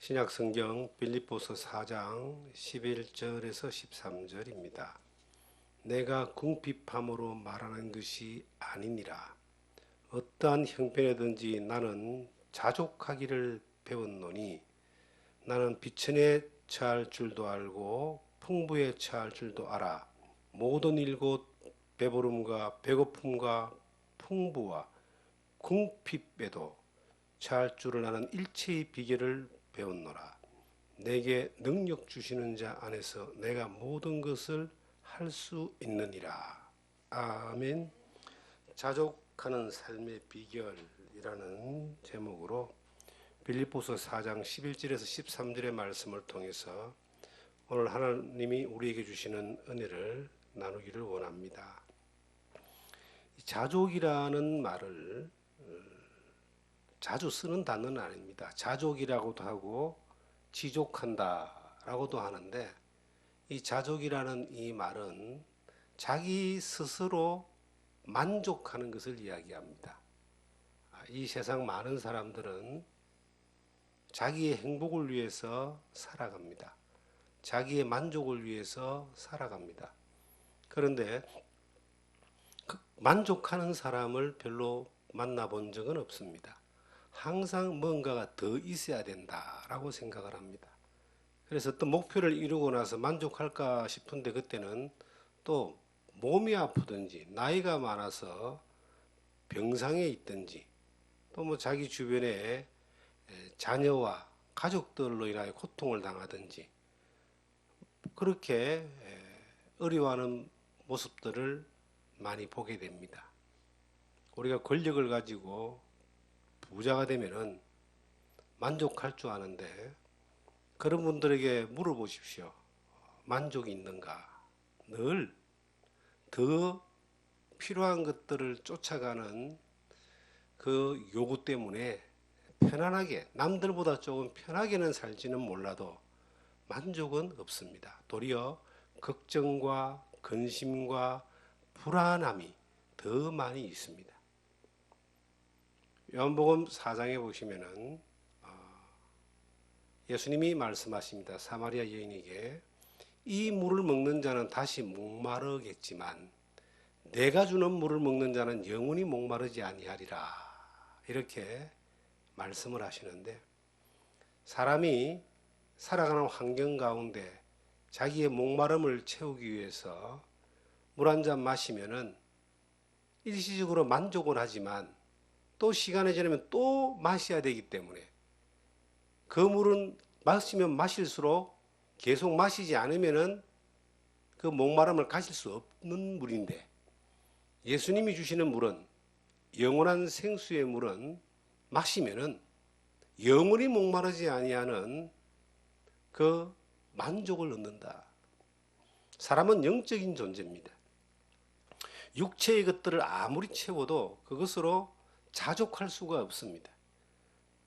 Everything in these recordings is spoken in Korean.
신약성경 빌립보서 4장 11절에서 13절입니다. 내가 궁핍함으로 말하는 것이 아니니라. 어떠한 형편이든지 나는 자족하기를 배웠노니 나는 비천에 처할 줄도 알고 풍부에 처할 줄도 알아. 모든 일곧 배부름과 배고픔과 풍부와 궁핍에도 처할 줄을 나는 일체의 비결을 배웠노라. 내게 능력 주시는 자 안에서 내가 모든 것을 할 수 있느니라. 아멘. 자족하는 삶의 비결이라는 제목으로 빌립보서 4장 11절에서 13절의 말씀을 통해서 오늘 하나님이 우리에게 주시는 은혜를 나누기를 원합니다. 자족이라는 말을 자주 쓰는 단어는 아닙니다. 자족이라고도 하고 지족한다라고도 하는데, 이 자족이라는 이 말은 자기 스스로 만족하는 것을 이야기합니다. 이 세상 많은 사람들은 자기의 행복을 위해서 살아갑니다. 자기의 만족을 위해서 살아갑니다. 그런데 만족하는 사람을 별로 만나본 적은 없습니다. 항상 뭔가가 더 있어야 된다라고 생각을 합니다. 그래서 어떤 목표를 이루고 나서 만족할까 싶은데 그때는 또 몸이 아프든지 나이가 많아서 병상에 있든지 또 뭐 자기 주변에 자녀와 가족들로 인하여 고통을 당하든지 그렇게 어려워하는 모습들을 많이 보게 됩니다. 우리가 권력을 가지고 부자가 되면은 만족할 줄 아는데 그런 분들에게 물어보십시오. 만족이 있는가? 늘 더 필요한 것들을 쫓아가는 그 요구 때문에 편안하게, 남들보다 조금 편하게는 살지는 몰라도 만족은 없습니다. 도리어 걱정과 근심과 불안함이 더 많이 있습니다. 요한복음 4장에 보시면은 예수님이 말씀하십니다. 사마리아 여인에게 이 물을 먹는 자는 다시 목마르겠지만 내가 주는 물을 먹는 자는 영원히 목마르지 아니하리라. 이렇게 말씀을 하시는데, 사람이 살아가는 환경 가운데 자기의 목마름을 채우기 위해서 물 한 잔 마시면은 일시적으로 만족은 하지만 또 시간이 지나면 또 마셔야 되기 때문에 그 물은 마시면 마실수록 계속 마시지 않으면은 그 목마름을 가실 수 없는 물인데, 예수님이 주시는 물은, 영원한 생수의 물은 마시면은 영원히 목마르지 아니하는 그 만족을 얻는다. 사람은 영적인 존재입니다. 육체의 것들을 아무리 채워도 그것으로 자족할 수가 없습니다.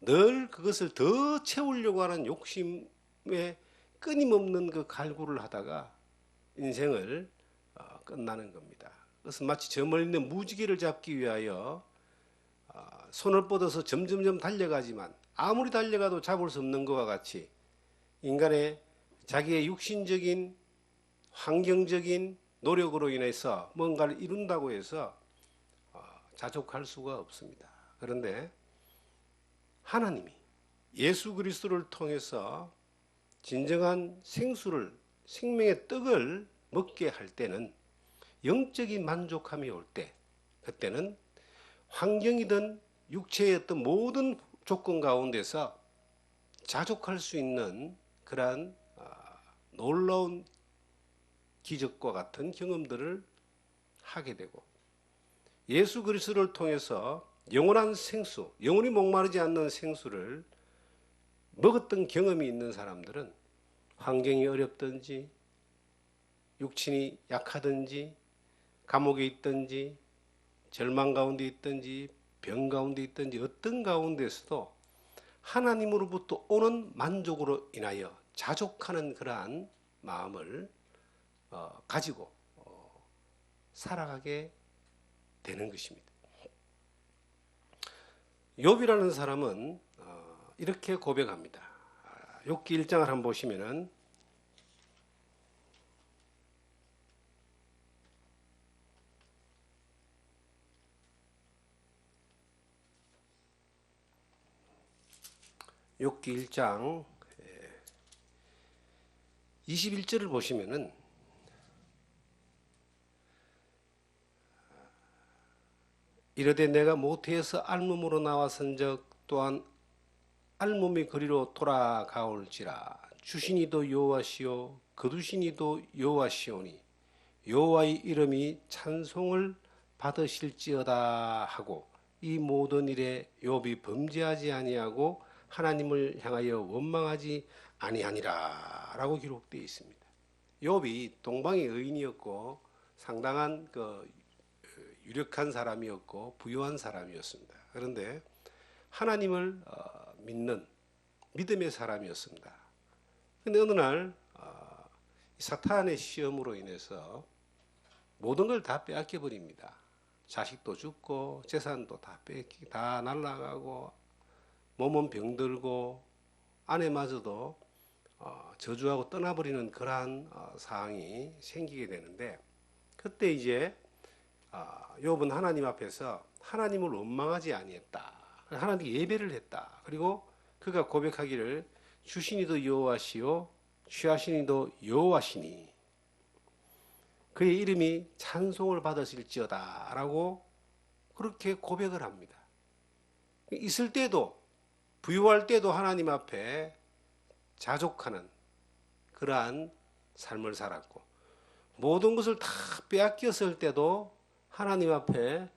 늘 그것을 더 채우려고 하는 욕심에 끊임없는 그 갈구를 하다가 인생을 끝나는 겁니다. 그것은 마치 저 멀리 있는 무지개를 잡기 위하여 손을 뻗어서 점점점 달려가지만 아무리 달려가도 잡을 수 없는 것과 같이 인간의 자기의 육신적인 환경적인 노력으로 인해서 뭔가를 이룬다고 해서 자족할 수가 없습니다. 그런데 하나님이 예수 그리스도를 통해서 진정한 생수를, 생명의 떡을 먹게 할 때는, 영적인 만족함이 올 때, 그때는 환경이든 육체의 어떤 모든 조건 가운데서 자족할 수 있는 그러한 놀라운 기적과 같은 경험들을 하게 되고, 예수 그리스도를 통해서 영원한 생수, 영원히 목마르지 않는 생수를 먹었던 경험이 있는 사람들은 환경이 어렵든지 육신이 약하든지 감옥에 있든지 절망 가운데 있든지 병 가운데 있든지 어떤 가운데서도 하나님으로부터 오는 만족으로 인하여 자족하는 그러한 마음을 가지고 살아가게 되는 것입니다. 욥이라는 사람은 이렇게 고백합니다. 욥기 1장을 한번 보시면은 욥기 1장 21절을 보시면은 이르되 내가 모태에서 알몸으로 나와선적 또한 알몸의 거리로 돌아가올지라 주시니도 여호와시요 거두시니도 여호와시오니 여호와의 이름이 찬송을 받으실지어다 하고 이 모든 일에 욥이 범죄하지 아니하고 하나님을 향하여 원망하지 아니하니라 라고 기록되어 있습니다. 욥이 동방의 의인이었고 상당한 유력한 사람이었고 부유한 사람이었습니다. 그런데 하나님을 믿는 믿음의 사람이었습니다. 그런데 어느 날 사탄의 시험으로 인해서 모든 걸 다 빼앗겨 버립니다. 자식도 죽고 재산도 다 날아가고 몸은 병들고 아내마저도 저주하고 떠나버리는 그러한 상황이 생기게 되는데 그때 이제 욥은 하나님 앞에서 하나님을 원망하지 아니했다. 하나님께 예배를 했다. 그리고 그가 고백하기를 주시니도 여호와시요 취하시니도 여호와시니 그의 이름이 찬송을 받으실지어다 라고 그렇게 고백을 합니다. 있을 때도 부유할 때도 하나님 앞에 자족하는 그러한 삶을 살았고 모든 것을 다 빼앗겼을 때도 하나님 앞에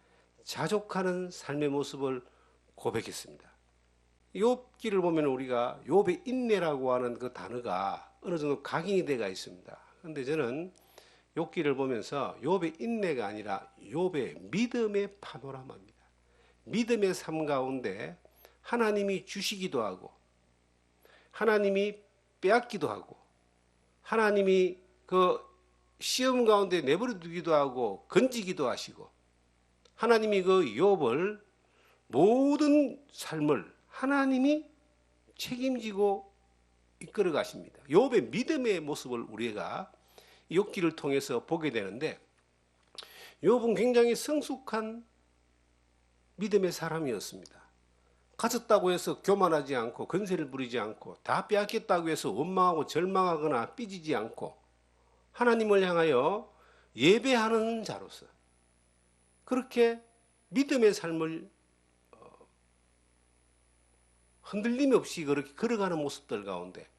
자족하는 삶의 모습을 고백했습니다. 욥기를 보면 우리가 욥의 인내라고 하는 그 단어가 어느 정도 각인이 되어 있습니다. 그런데 저는 욥기를 보면서 욥의 인내가 아니라 욥의 믿음의 파노라마입니다. 믿음의 삶 가운데 하나님이 주시기도 하고 하나님이 빼앗기도 하고 하나님이 그 시험 가운데 내버려 두기도 하고 건지기도 하시고 하나님이 그 욥을 모든 삶을 하나님이 책임지고 이끌어 가십니다. 욥의 믿음의 모습을 우리가 욥기를 통해서 보게 되는데 욥은 굉장히 성숙한 믿음의 사람이었습니다. 가졌다고 해서 교만하지 않고 건세를 부리지 않고 다 빼앗겼다고 해서 원망하고 절망하거나 삐지지 않고 하나님을 향하여 예배하는 자로서 그렇게 믿음의 삶을 흔들림 없이 그렇게 걸어가는 모습들 가운데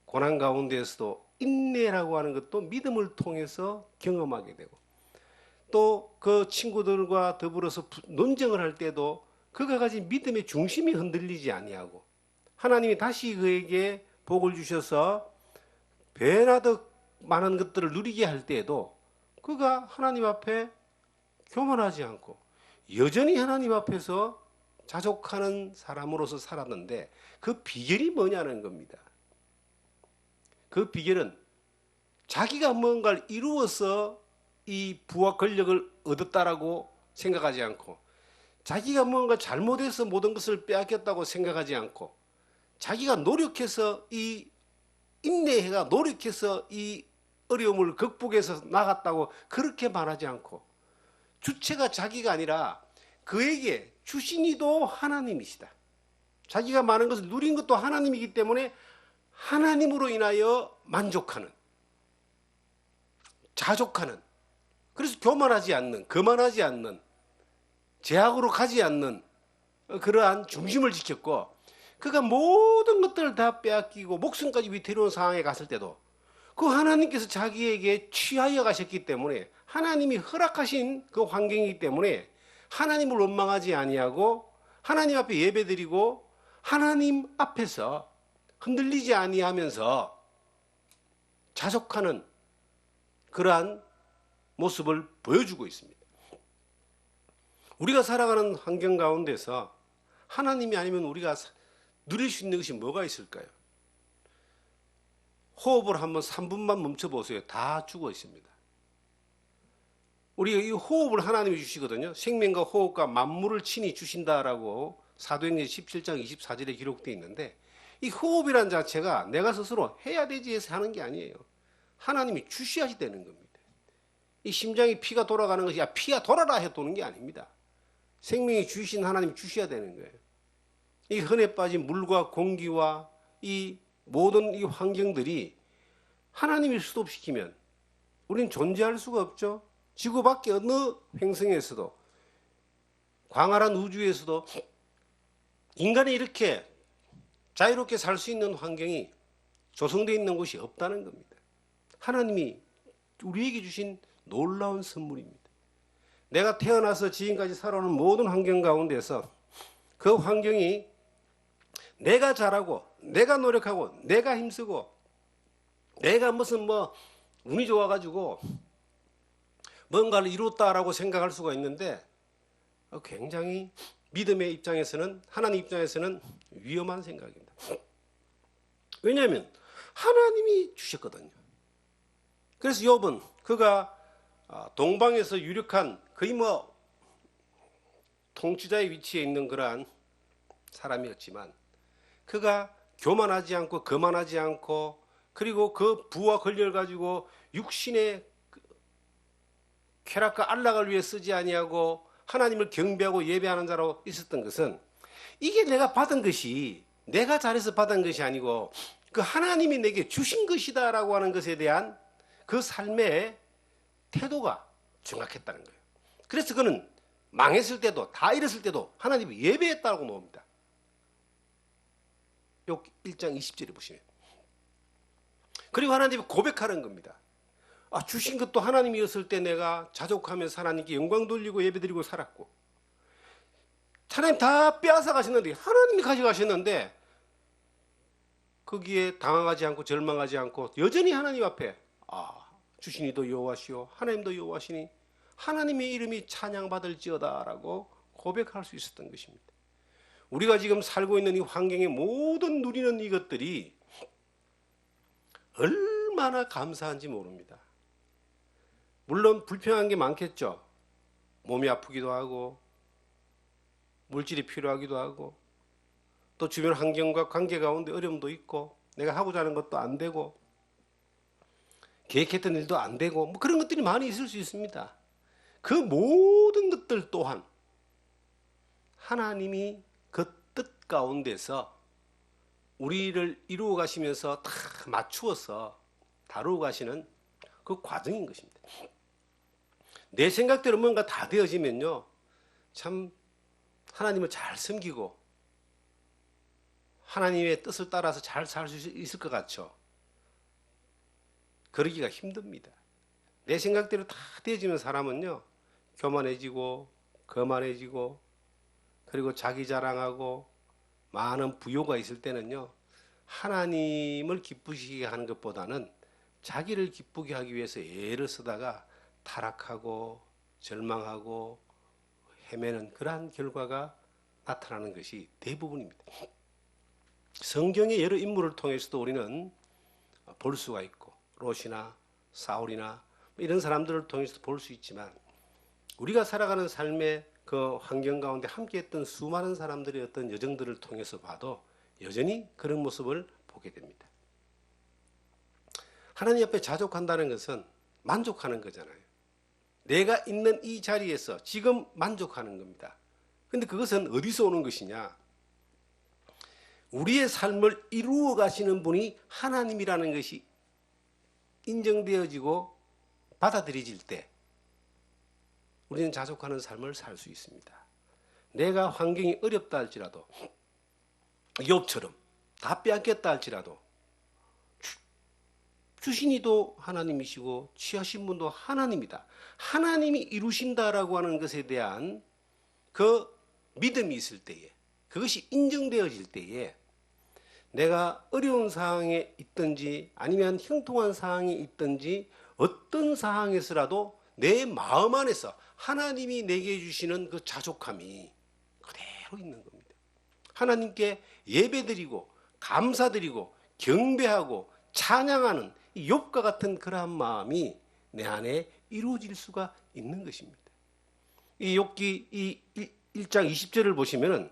고난 가운데에서도 인내라고 하는 것도 믿음을 통해서 경험하게 되고 또 그 친구들과 더불어서 논쟁을 할 때도 그가 가진 믿음의 중심이 흔들리지 아니하고 하나님이 다시 그에게 복을 주셔서 배나 더 많은 것들을 누리게 할 때에도 그가 하나님 앞에 교만하지 않고 여전히 하나님 앞에서 자족하는 사람으로서 살았는데 그 비결이 뭐냐는 겁니다. 그 비결은 자기가 뭔가를 이루어서 이 부와 권력을 얻었다라고 생각하지 않고 자기가 뭔가 잘못해서 모든 것을 빼앗겼다고 생각하지 않고 자기가 노력해서 이 인내해가 노력해서 이 어려움을 극복해서 나갔다고 그렇게 말하지 않고 주체가 자기가 아니라 그에게 주신 이도 하나님이시다. 자기가 많은 것을 누린 것도 하나님이기 때문에 하나님으로 인하여 만족하는 자족하는 그래서 교만하지 않는 거만하지 않는 제약으로 가지 않는 그러한 중심을 지켰고 그가 모든 것들을 다 빼앗기고 목숨까지 위태로운 상황에 갔을 때도 그 하나님께서 자기에게 취하여 가셨기 때문에 하나님이 허락하신 그 환경이기 때문에 하나님을 원망하지 아니하고 하나님 앞에 예배드리고 하나님 앞에서 흔들리지 아니하면서 자족하는 그러한 모습을 보여주고 있습니다. 우리가 살아가는 환경 가운데서 하나님이 아니면 우리가 누릴 수 있는 것이 뭐가 있을까요? 호흡을 한번 3분만 멈춰보세요. 다 죽어 있습니다. 우리가 이 호흡을 하나님이 주시거든요. 생명과 호흡과 만물을 친히 주신다라고 사도행전 17장 24절에 기록되어 있는데 이 호흡이라는 자체가 내가 스스로 해야 되지 해서 하는 게 아니에요. 하나님이 주시하시 되는 겁니다. 이 심장이 피가 돌아가는 것이 피가 돌아라 해 도는 게 아닙니다. 생명이 주신 하나님이 주셔야 되는 거예요. 이 흔해 빠진 물과 공기와 이 모든 이 환경들이 하나님이 스톱시키면 우리는 존재할 수가 없죠. 지구 밖에 어느 행성에서도 광활한 우주에서도 인간이 이렇게 자유롭게 살 수 있는 환경이 조성되어 있는 곳이 없다는 겁니다. 하나님이 우리에게 주신 놀라운 선물입니다. 내가 태어나서 지금까지 살아오는 모든 환경 가운데서 그 환경이 내가 잘하고 내가 노력하고 내가 힘쓰고 내가 무슨 운이 좋아가지고 뭔가를 이뤘다라고 생각할 수가 있는데 굉장히 믿음의 입장에서는 하나님 입장에서는 위험한 생각입니다. 왜냐하면 하나님이 주셨거든요. 그래서 욥은 그가 동방에서 유력한 거의 통치자의 위치에 있는 그러한 사람이었지만 그가 교만하지 않고 거만하지 않고 그리고 그 부와 권력을 가지고 육신의 쾌락과 안락을 위해 쓰지 아니하고 하나님을 경배하고 예배하는 자로 있었던 것은 이게 내가 받은 것이 내가 잘해서 받은 것이 아니고 그 하나님이 내게 주신 것이다라고 하는 것에 대한 그 삶의 태도가 정확했다는 거예요. 그래서 그는 망했을 때도 다 잃었을 때도 하나님을 예배했다고 나옵니다. 욥 1장 20절에 보시면. 그리고 하나님이 고백하는 겁니다. 주신 것도 하나님이었을 때 내가 자족하면서 하나님께 영광 돌리고 예배드리고 살았고 하나님 다 빼앗아 가셨는데 하나님이 가져가셨는데 거기에 당황하지 않고 절망하지 않고 여전히 하나님 앞에 주신 이도 여호와시오 하나님도 여호와시니 하나님의 이름이 찬양받을지어다라고 고백할 수 있었던 것입니다. 우리가 지금 살고 있는 이 환경의 모든 누리는 이것들이 얼마나 감사한지 모릅니다. 물론 불평한 게 많겠죠. 몸이 아프기도 하고 물질이 필요하기도 하고 또 주변 환경과 관계 가운데 어려움도 있고 내가 하고자 하는 것도 안 되고 계획했던 일도 안 되고 그런 것들이 많이 있을 수 있습니다. 그 모든 것들 또한 하나님이 그 뜻 가운데서 우리를 이루어 가시면서 다 맞추어서 다루어 가시는 그 과정인 것입니다. 내 생각대로 뭔가 다 되어지면요 참 하나님을 잘 섬기고 하나님의 뜻을 따라서 잘 살 수 있을 것 같죠. 그러기가 힘듭니다. 내 생각대로 다 되어지는 사람은요 교만해지고 거만해지고 그리고 자기 자랑하고 많은 부요가 있을 때는요 하나님을 기쁘시게 하는 것보다는 자기를 기쁘게 하기 위해서 애를 쓰다가 타락하고 절망하고 헤매는 그러한 결과가 나타나는 것이 대부분입니다. 성경의 여러 인물을 통해서도 우리는 볼 수가 있고 롯이나 사울이나 이런 사람들을 통해서도 볼 수 있지만 우리가 살아가는 삶의 그 환경 가운데 함께했던 수많은 사람들의 어떤 여정들을 통해서 봐도 여전히 그런 모습을 보게 됩니다. 하나님 앞에 자족한다는 것은 만족하는 거잖아요. 내가 있는 이 자리에서 지금 만족하는 겁니다. 그런데 그것은 어디서 오는 것이냐? 우리의 삶을 이루어 가시는 분이 하나님이라는 것이 인정되어지고 받아들여질 때 우리는 자족하는 삶을 살 수 있습니다. 내가 환경이 어렵다 할지라도 욥처럼 다 빼앗겼다 할지라도 주신 이도 하나님이시고 취하신 분도 하나님이다. 하나님이 이루신다라고 하는 것에 대한 그 믿음이 있을 때에 그것이 인정되어질 때에 내가 어려운 상황에 있든지 아니면 형통한 상황에 있든지 어떤 상황에서라도 내 마음 안에서 하나님이 내게 주시는 그 자족함이 그대로 있는 겁니다. 하나님께 예배드리고 감사드리고 경배하고 찬양하는 이 욥과 같은 그러한 마음이 내 안에 이루어질 수가 있는 것입니다. 이 욥기 이 1장 20절을 보시면은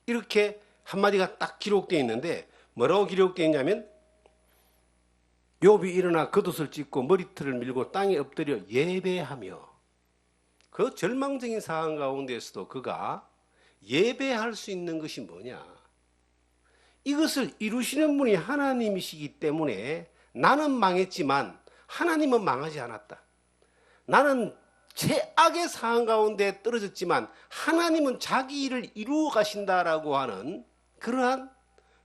이렇게 한마디가 딱 기록되어 있는데 뭐라고 기록되어 있냐면 욥이 일어나 겉옷을 찢고 머리털을 밀고 땅에 엎드려 예배하며, 그 절망적인 상황 가운데서도 그가 예배할 수 있는 것이 뭐냐? 이것을 이루시는 분이 하나님이시기 때문에 나는 망했지만 하나님은 망하지 않았다. 나는 최악의 상황 가운데 떨어졌지만 하나님은 자기 일을 이루어 가신다라고 하는 그러한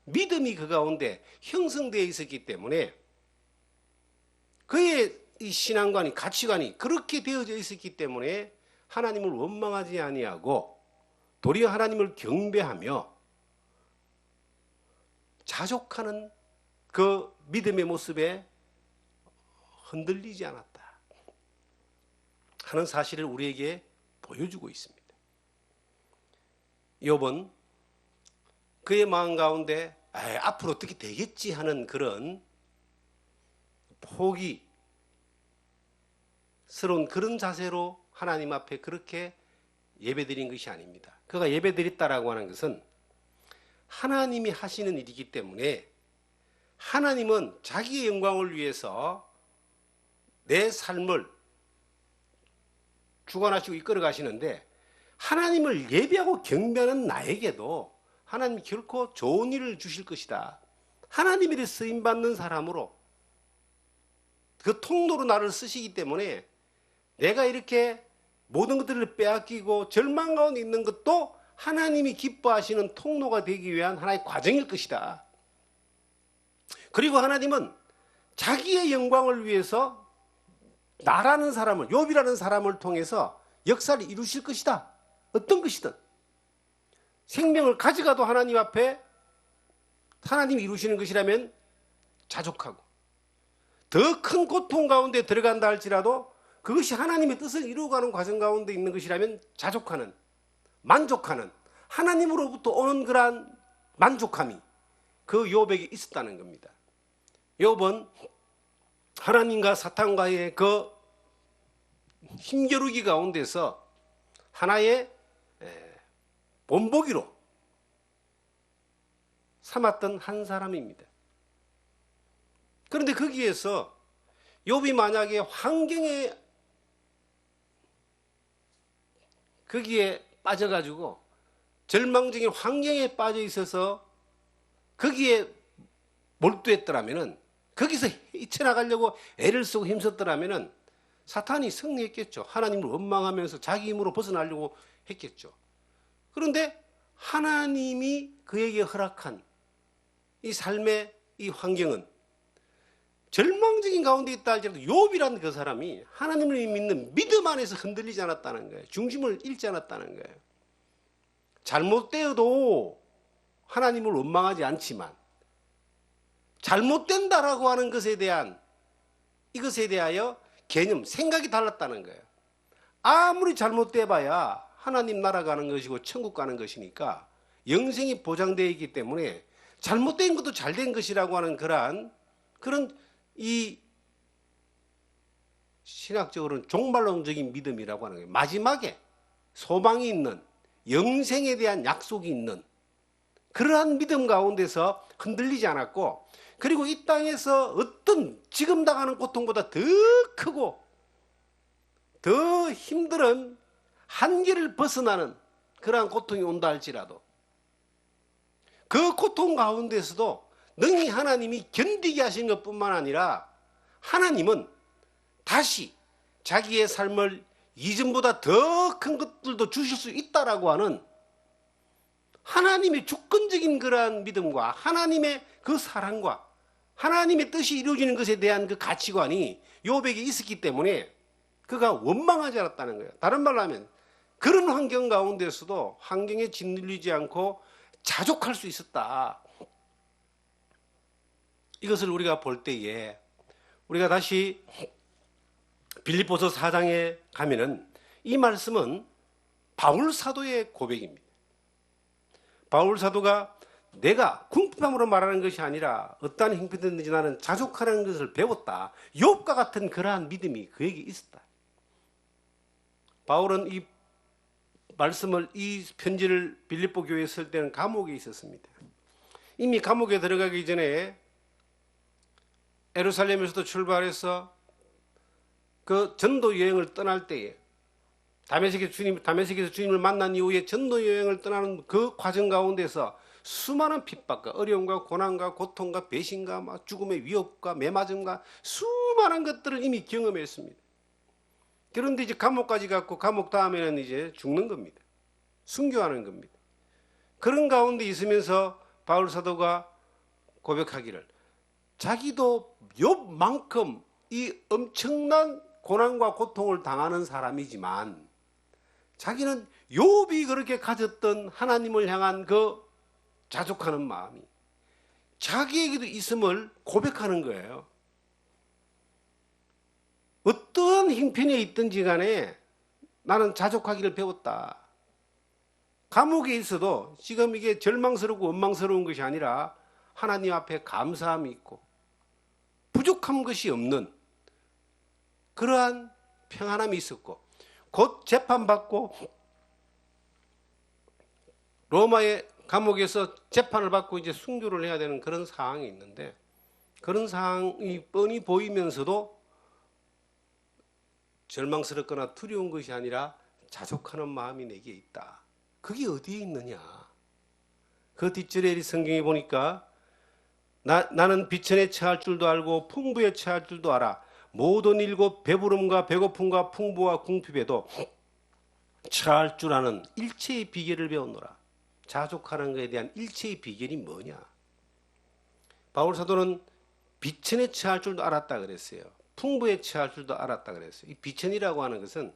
믿음이 그 가운데 형성되어 있었기 때문에, 그의 이 신앙관이, 가치관이 그렇게 되어져 있었기 때문에 하나님을 원망하지 아니하고 도리어 하나님을 경배하며 자족하는 그 믿음의 모습에 흔들리지 않았다 하는 사실을 우리에게 보여주고 있습니다. 욥은 그의 마음 가운데 앞으로 어떻게 되겠지 하는 그런 포기스러운 그런 자세로 하나님 앞에 그렇게 예배드린 것이 아닙니다. 그가 예배드렸다라고 하는 것은 하나님이 하시는 일이기 때문에 하나님은 자기의 영광을 위해서 내 삶을 주관하시고 이끌어 가시는데, 하나님을 예배하고 경배하는 나에게도 하나님이 결코 좋은 일을 주실 것이다. 하나님의 쓰임받는 사람으로 그 통로로 나를 쓰시기 때문에 내가 이렇게 모든 것들을 빼앗기고 절망 가운데 있는 것도 하나님이 기뻐하시는 통로가 되기 위한 하나의 과정일 것이다. 그리고 하나님은 자기의 영광을 위해서 나라는 사람을, 욥이라는 사람을 통해서 역사를 이루실 것이다. 어떤 것이든 생명을 가져가도 하나님 앞에 하나님이 이루시는 것이라면 자족하고, 더 큰 고통 가운데 들어간다 할지라도 그것이 하나님의 뜻을 이루어가는 과정 가운데 있는 것이라면 자족하는, 만족하는, 하나님으로부터 오는 그러한 만족함이 그 욥에게 있었다는 겁니다. 욥은 하나님과 사탄과의 그 힘겨루기 가운데서 하나의 본보기로 삼았던 한 사람입니다. 그런데 거기에서 욥이 만약에 환경에 거기에 빠져가지고 절망적인 환경에 빠져 있어서 거기에 몰두했더라면은, 거기서 헤쳐나가려고 애를 쓰고 힘썼더라면은 사탄이 승리했겠죠. 하나님을 원망하면서 자기 힘으로 벗어나려고 했겠죠. 그런데 하나님이 그에게 허락한 이 삶의 이 환경은 절망적인 가운데 있다 할지라도 욥이라는 그 사람이 하나님을 믿는 믿음 안에서 흔들리지 않았다는 거예요. 중심을 잃지 않았다는 거예요. 잘못되어도 하나님을 원망하지 않지만 잘못된다라고 하는 것에 대한, 이것에 대하여 개념, 생각이 달랐다는 거예요. 아무리 잘못돼 봐야 하나님 나라 가는 것이고 천국 가는 것이니까 영생이 보장되어 있기 때문에 잘못된 것도 잘된 것이라고 하는 그런 이 신학적으로는 종말론적인 믿음이라고 하는 거예요. 마지막에 소망이 있는, 영생에 대한 약속이 있는 그러한 믿음 가운데서 흔들리지 않았고, 그리고 이 땅에서 어떤 지금 당하는 고통보다 더 크고 더 힘든 한계를 벗어나는 그러한 고통이 온다 할지라도 그 고통 가운데서도 능히 하나님이 견디게 하신 것뿐만 아니라 하나님은 다시 자기의 삶을 이전보다 더 큰 것들도 주실 수 있다라고 하는 하나님의 주권적인 그러한 믿음과 하나님의 그 사랑과 하나님의 뜻이 이루어지는 것에 대한 그 가치관이 욥에게 있었기 때문에 그가 원망하지 않았다는 거예요. 다른 말로 하면 그런 환경 가운데서도 환경에 짓눌리지 않고 자족할 수 있었다. 이것을 우리가 볼 때에 우리가 다시 빌립보서 4장에 가면은 이 말씀은 바울 사도의 고백입니다. 바울 사도가 내가 궁핍함으로 말하는 것이 아니라 어떠한 형편이든지 나는 자족하라는 것을 배웠다. 욥과 같은 그러한 믿음이 그에게 있었다. 바울은 이 말씀을, 이 편지를 빌립보 교회에 쓸 때는 감옥에 있었습니다. 이미 감옥에 들어가기 전에 예루살렘에서도 출발해서 그 전도 여행을 떠날 때에 다메섹에서 주님을 만난 이후에 전도 여행을 떠나는 그 과정 가운데서 수많은 핍박과 어려움과 고난과 고통과 배신과 죽음의 위협과 매맞음과 수많은 것들을 이미 경험했습니다. 그런데 이제 감옥까지 갔고 감옥 다음에는 이제 죽는 겁니다. 순교하는 겁니다. 그런 가운데 있으면서 바울 사도가 고백하기를 자기도 욥만큼 이 엄청난 고난과 고통을 당하는 사람이지만 자기는 욥이 그렇게 가졌던 하나님을 향한 그 자족하는 마음이 자기에게도 있음을 고백하는 거예요. 어떤 형편에 있든지 간에 나는 자족하기를 배웠다. 감옥에 있어도 지금 이게 절망스럽고 원망스러운 것이 아니라 하나님 앞에 감사함이 있고 부족한 것이 없는 그러한 평안함이 있었고 곧 재판받고 로마의 감옥에서 재판을 받고 이제 순교를 해야 되는 그런 상황이 있는데 그런 상황이 뻔히 보이면서도 절망스럽거나 두려운 것이 아니라 자족하는 마음이 내게 있다. 그게 어디에 있느냐? 그 뒷절에 성경에 보니까 나는 비천에 처할 줄도 알고 풍부에 처할 줄도 알아. 모든 일곱 배부름과 배고픔과 풍부와 궁핍에도 처할 줄 아는 일체의 비결을 배웠노라. 자족하는 것에 대한 일체의 비결이 뭐냐? 바울 사도는 비천에 처할 줄도 알았다 그랬어요. 풍부에 처할 줄도 알았다 그랬어요. 이 비천이라고 하는 것은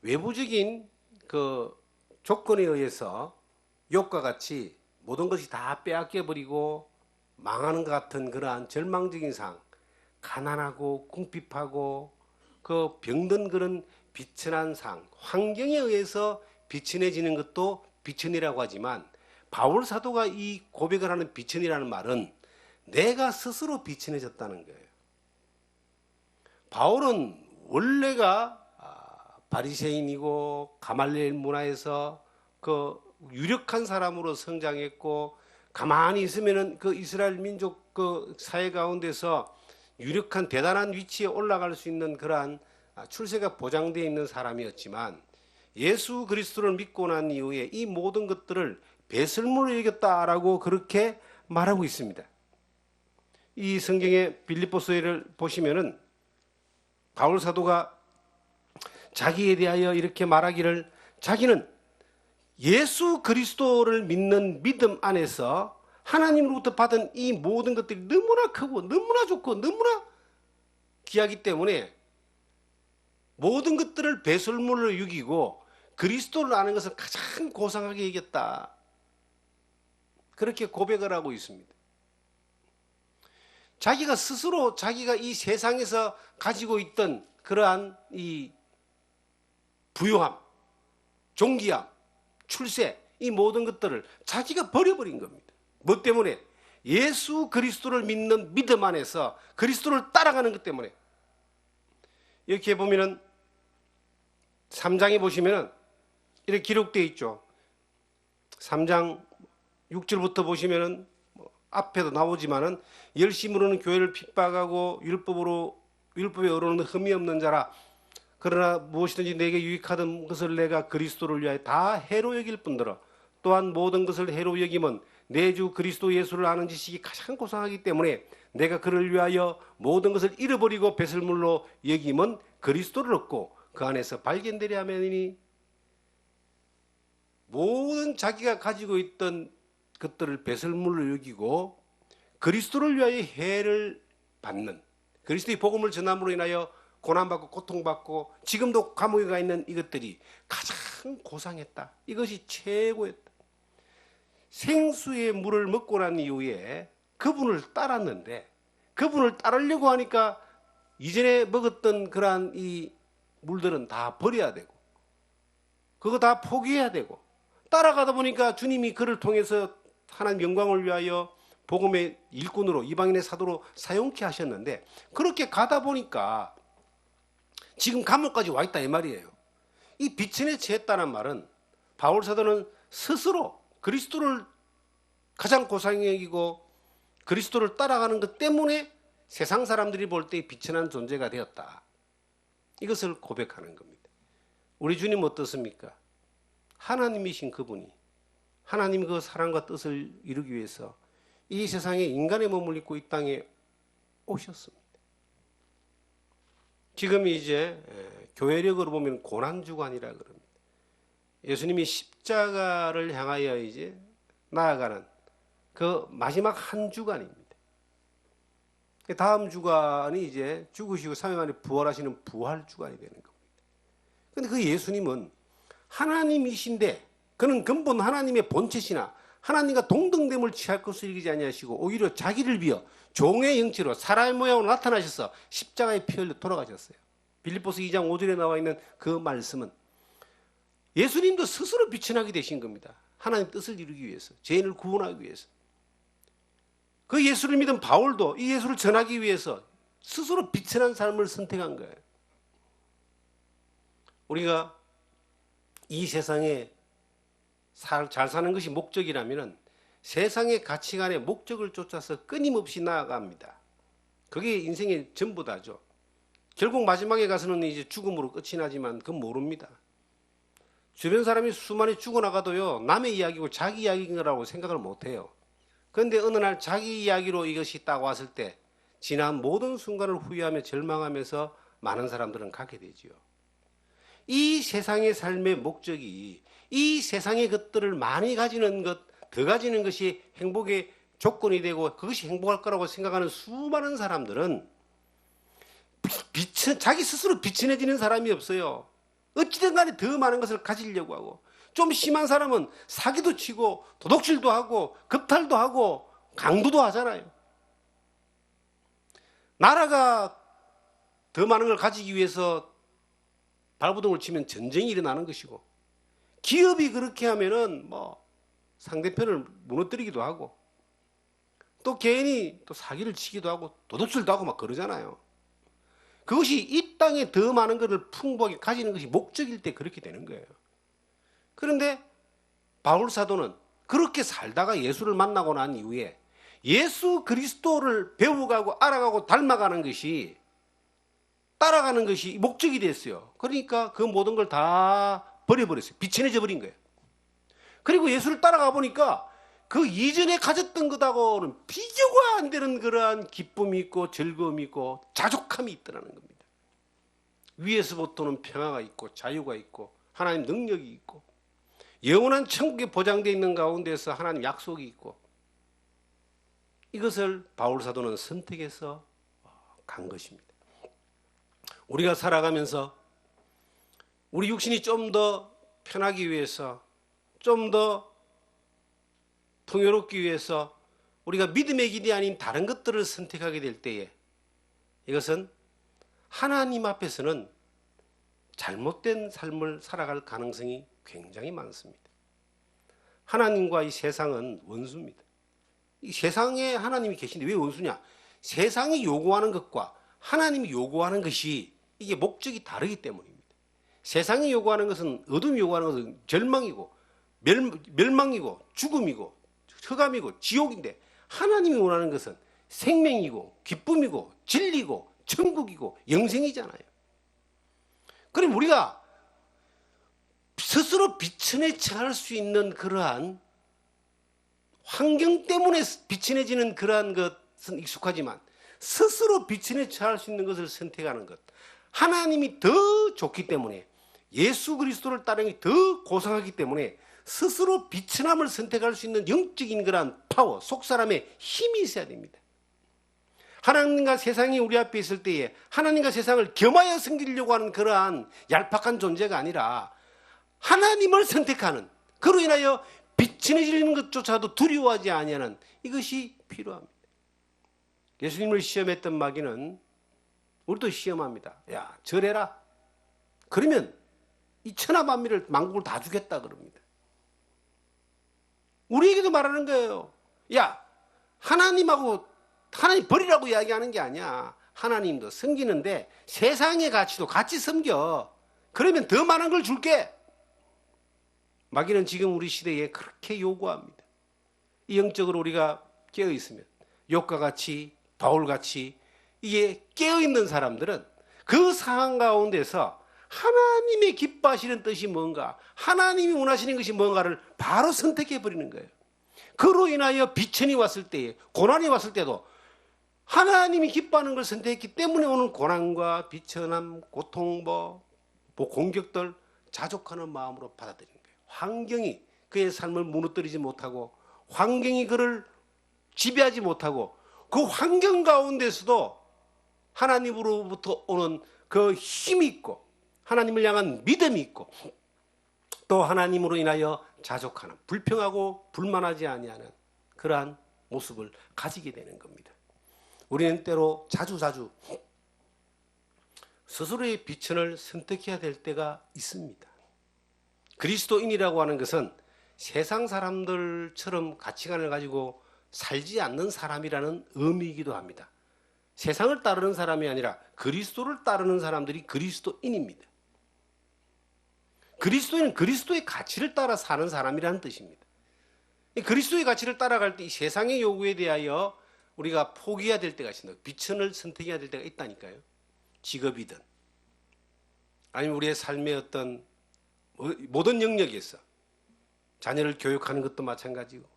외부적인 그 조건에 의해서 욕과 같이 모든 것이 다 빼앗겨 버리고 망하는 것 같은 그러한 절망적인 상, 가난하고 궁핍하고 그 병든 그런 비천한 상, 환경에 의해서 비천해지는 것도 비천이라고 하지만 바울 사도가 이 고백을 하는 비천이라는 말은 내가 스스로 비천해졌다는 거예요. 바울은 원래가 바리새인이고 가말리엘 문화에서 그 유력한 사람으로 성장했고 가만히 있으면은 그 이스라엘 민족 그 사회 가운데서 유력한 대단한 위치에 올라갈 수 있는 그러한 출세가 보장되어 있는 사람이었지만 예수 그리스도를 믿고 난 이후에 이 모든 것들을 배설물로 여겼다라고 그렇게 말하고 있습니다. 이 성경의 빌립보서를 보시면은 바울 사도가 자기에 대하여 이렇게 말하기를 자기는 예수 그리스도를 믿는 믿음 안에서 하나님으로부터 받은 이 모든 것들이 너무나 크고 너무나 좋고 너무나 귀하기 때문에 모든 것들을 배설물로 여기고 그리스도를 아는 것을 가장 고상하게 여겼다. 그렇게 고백을 하고 있습니다. 자기가 스스로 자기가 이 세상에서 가지고 있던 그러한 이 부유함, 존귀함, 출세 이 모든 것들을 자기가 버려버린 겁니다. 뭐 때문에? 예수 그리스도를 믿는 믿음 안에서 그리스도를 따라가는 것 때문에. 이렇게 보면은 3장에 보시면은 이렇게 기록되어 있죠. 3장 6절부터 보시면은 앞에도 나오지만은 열심으로는 교회를 핍박하고 율법에 어루는 흠이 없는 자라. 그러나 무엇이든지 내게 유익하던 것을 내가 그리스도를 위하여 다 해로 여길 뿐더러 또한 모든 것을 해로 여김은 내 주 그리스도 예수를 아는 지식이 가장 고상하기 때문에 내가 그를 위하여 모든 것을 잃어버리고 배설물로 여김은 그리스도를 얻고 그 안에서 발견되려 하매니 모든 자기가 가지고 있던 것들을 배설물로 여기고 그리스도를 위하여 해를 받는 그리스도의 복음을 전함으로 인하여 고난받고 고통받고 지금도 감옥에 가 있는 이것들이 가장 고상했다. 이것이 최고였다. 생수의 물을 먹고 난 이후에 그분을 따랐는데 그분을 따르려고 하니까 이전에 먹었던 그러한 이 물들은 다 버려야 되고 그거 다 포기해야 되고 따라가다 보니까 주님이 그를 통해서 하나님 영광을 위하여 복음의 일꾼으로 이방인의 사도로 사용케 하셨는데 그렇게 가다 보니까 지금 감옥까지 와 있다 이 말이에요. 이 비천에 처했다는 말은 바울 사도는 스스로 그리스도를 가장 고상히 여기고 그리스도를 따라가는 것 때문에 세상 사람들이 볼 때 비천한 존재가 되었다. 이것을 고백하는 겁니다. 우리 주님 어떻습니까? 하나님이신 그분이 하나님 그 사랑과 뜻을 이루기 위해서 이 세상에 인간의 몸을 입고 이 땅에 오셨습니다. 지금 이제 교회력으로 보면 고난주간이라 그럽니다. 예수님이 십자가를 향하여 이제 나아가는 그 마지막 한 주간입니다. 다음 주간이 이제 죽으시고 3일 만에 부활하시는 부활 주간이 되는 겁니다. 그런데 그 예수님은 하나님이신데 그는 근본 하나님의 본체시나 하나님과 동등됨을 취할 것을 이기지 아니하시고 오히려 자기를 비어 종의 형체로 사람의 모양으로 나타나셔서 십자가에 피 흘려 돌아가셨어요. 빌립보서 2장 5절에 나와 있는 그 말씀은 예수님도 스스로 비천하게 되신 겁니다. 하나님 뜻을 이루기 위해서, 죄인을 구원하기 위해서. 그 예수를 믿은 바울도 이 예수를 전하기 위해서 스스로 비천한 삶을 선택한 거예요. 우리가 이 세상에 잘 사는 것이 목적이라면 세상의 가치관의 목적을 쫓아서 끊임없이 나아갑니다. 그게 인생의 전부다죠. 결국 마지막에 가서는 이제 죽음으로 끝이 나지만 그건 모릅니다. 주변 사람이 수많이 죽어나가도요, 남의 이야기고 자기 이야기인 거라고 생각을 못해요. 그런데 어느 날 자기 이야기로 이것이 딱 왔을 때 지난 모든 순간을 후회하며 절망하면서 많은 사람들은 가게 되지요. 이 세상의 삶의 목적이 이 세상의 것들을 많이 가지는 것, 더 가지는 것이 행복의 조건이 되고 그것이 행복할 거라고 생각하는 수많은 사람들은 자기 스스로 비천해지는 사람이 없어요. 어찌든 간에 더 많은 것을 가지려고 하고, 좀 심한 사람은 사기도 치고 도둑질도 하고 겁탈도 하고 강도도 하잖아요. 나라가 더 많은 걸 가지기 위해서 발버둥을 치면 전쟁이 일어나는 것이고, 기업이 그렇게 하면은 상대편을 무너뜨리기도 하고, 또 개인이 또 사기를 치기도 하고 도둑질도 하고 막 그러잖아요. 그것이 이 땅에 더 많은 것을 풍부하게 가지는 것이 목적일 때 그렇게 되는 거예요. 그런데 바울 사도는 그렇게 살다가 예수를 만나고 난 이후에 예수 그리스도를 배워가고 알아가고 닮아가는 것이, 따라가는 것이 목적이 됐어요. 그러니까 그 모든 걸 다 버려버렸어요. 비천해져 버린 거예요. 그리고 예수를 따라가 보니까 그 이전에 가졌던 것하고는 비교가 안 되는 그러한 기쁨이 있고 즐거움이 있고 자족함이 있더라는 겁니다. 위에서부터는 평화가 있고 자유가 있고 하나님 능력이 있고 영원한 천국에 보장되어 있는 가운데서 하나님 약속이 있고, 이것을 바울 사도는 선택해서 간 것입니다. 우리가 살아가면서 우리 육신이 좀 더 편하기 위해서, 좀 더 풍요롭기 위해서 우리가 믿음의 길이 아닌 다른 것들을 선택하게 될 때에 이것은 하나님 앞에서는 잘못된 삶을 살아갈 가능성이 굉장히 많습니다. 하나님과 이 세상은 원수입니다. 이 세상에 하나님이 계신데 왜 원수냐? 세상이 요구하는 것과 하나님이 요구하는 것이 이게 목적이 다르기 때문입니다. 세상이 요구하는 것은, 어둠이 요구하는 것은 절망이고 멸망이고 죽음이고 흑암이고 지옥인데, 하나님이 원하는 것은 생명이고 기쁨이고 진리고 천국이고 영생이잖아요. 그럼 우리가 스스로 비천해 처할 수 있는 그러한 환경 때문에 비천해지는 그러한 것은 익숙하지만, 스스로 비천해 처할 수 있는 것을 선택하는 것, 하나님이 더 좋기 때문에, 예수 그리스도를 따르는 게 더 고상하기 때문에 스스로 비천함을 선택할 수 있는 영적인 그러한 파워, 속사람의 힘이 있어야 됩니다. 하나님과 세상이 우리 앞에 있을 때에 하나님과 세상을 겸하여 섬기려고 하는 그러한 얄팍한 존재가 아니라 하나님을 선택하는, 그로 인하여 비천해지는 것조차도 두려워하지 아니하는 이것이 필요합니다. 예수님을 시험했던 마귀는 우리도 시험합니다. 야, 절해라. 그러면 이 천하만민을 만국을 다 주겠다 그럽니다. 우리에게도 말하는 거예요. 야, 하나님 버리라고 이야기하는 게 아니야. 하나님도 섬기는데 세상의 가치도 같이 섬겨. 그러면 더 많은 걸 줄게. 마귀는 지금 우리 시대에 그렇게 요구합니다. 이 영적으로 우리가 깨어 있으면 욥과 같이 바울같이 이게 깨어 있는 사람들은 그 상황 가운데서 하나님이 기뻐하시는 뜻이 뭔가, 하나님이 원하시는 것이 뭔가를 바로 선택해 버리는 거예요. 그로 인하여 비천이 왔을 때에, 고난이 왔을 때도 하나님이 기뻐하는 걸 선택했기 때문에 오는 고난과 비천함, 고통, 공격들 자족하는 마음으로 받아들이는 거예요. 환경이 그의 삶을 무너뜨리지 못하고, 환경이 그를 지배하지 못하고, 그 환경 가운데서도 하나님으로부터 오는 그 힘이 있고, 하나님을 향한 믿음이 있고, 또 하나님으로 인하여 자족하는, 불평하고 불만하지 아니하는 그러한 모습을 가지게 되는 겁니다. 우리는 때로 자주 스스로의 비천을 선택해야 될 때가 있습니다. 그리스도인이라고 하는 것은 세상 사람들처럼 가치관을 가지고 살지 않는 사람이라는 의미이기도 합니다. 세상을 따르는 사람이 아니라 그리스도를 따르는 사람들이 그리스도인입니다. 그리스도인은 그리스도의 가치를 따라 사는 사람이라는 뜻입니다. 그리스도의 가치를 따라갈 때 이 세상의 요구에 대하여 우리가 포기해야 될 때가 있습니다. 비천을 선택해야 될 때가 있다니까요. 직업이든 아니면 우리의 삶의 어떤 모든 영역에서 자녀를 교육하는 것도 마찬가지고,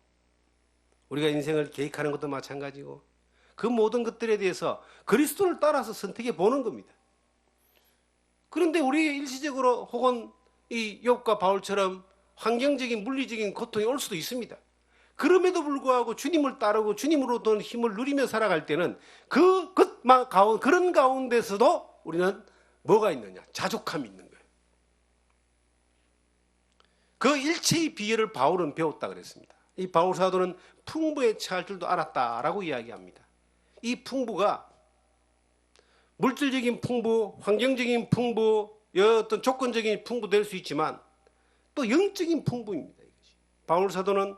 우리가 인생을 계획하는 것도 마찬가지고, 그 모든 것들에 대해서 그리스도를 따라서 선택해 보는 겁니다. 그런데 우리 일시적으로 혹은 이 욥과 바울처럼 환경적인 물리적인 고통이 올 수도 있습니다. 그럼에도 불구하고 주님을 따르고 주님으로 얻은 힘을 누리며 살아갈 때는 그런 가운데서도 우리는 뭐가 있느냐? 자족함이 있는 거예요. 그 일체의 비결을 바울은 배웠다 그랬습니다. 이 바울 사도는 풍부에 처할 줄도 알았다라고 이야기합니다. 이 풍부가 물질적인 풍부, 환경적인 풍부, 어떤 조건적인 풍부 될 수 있지만 또 영적인 풍부입니다. 이것이. 바울 사도는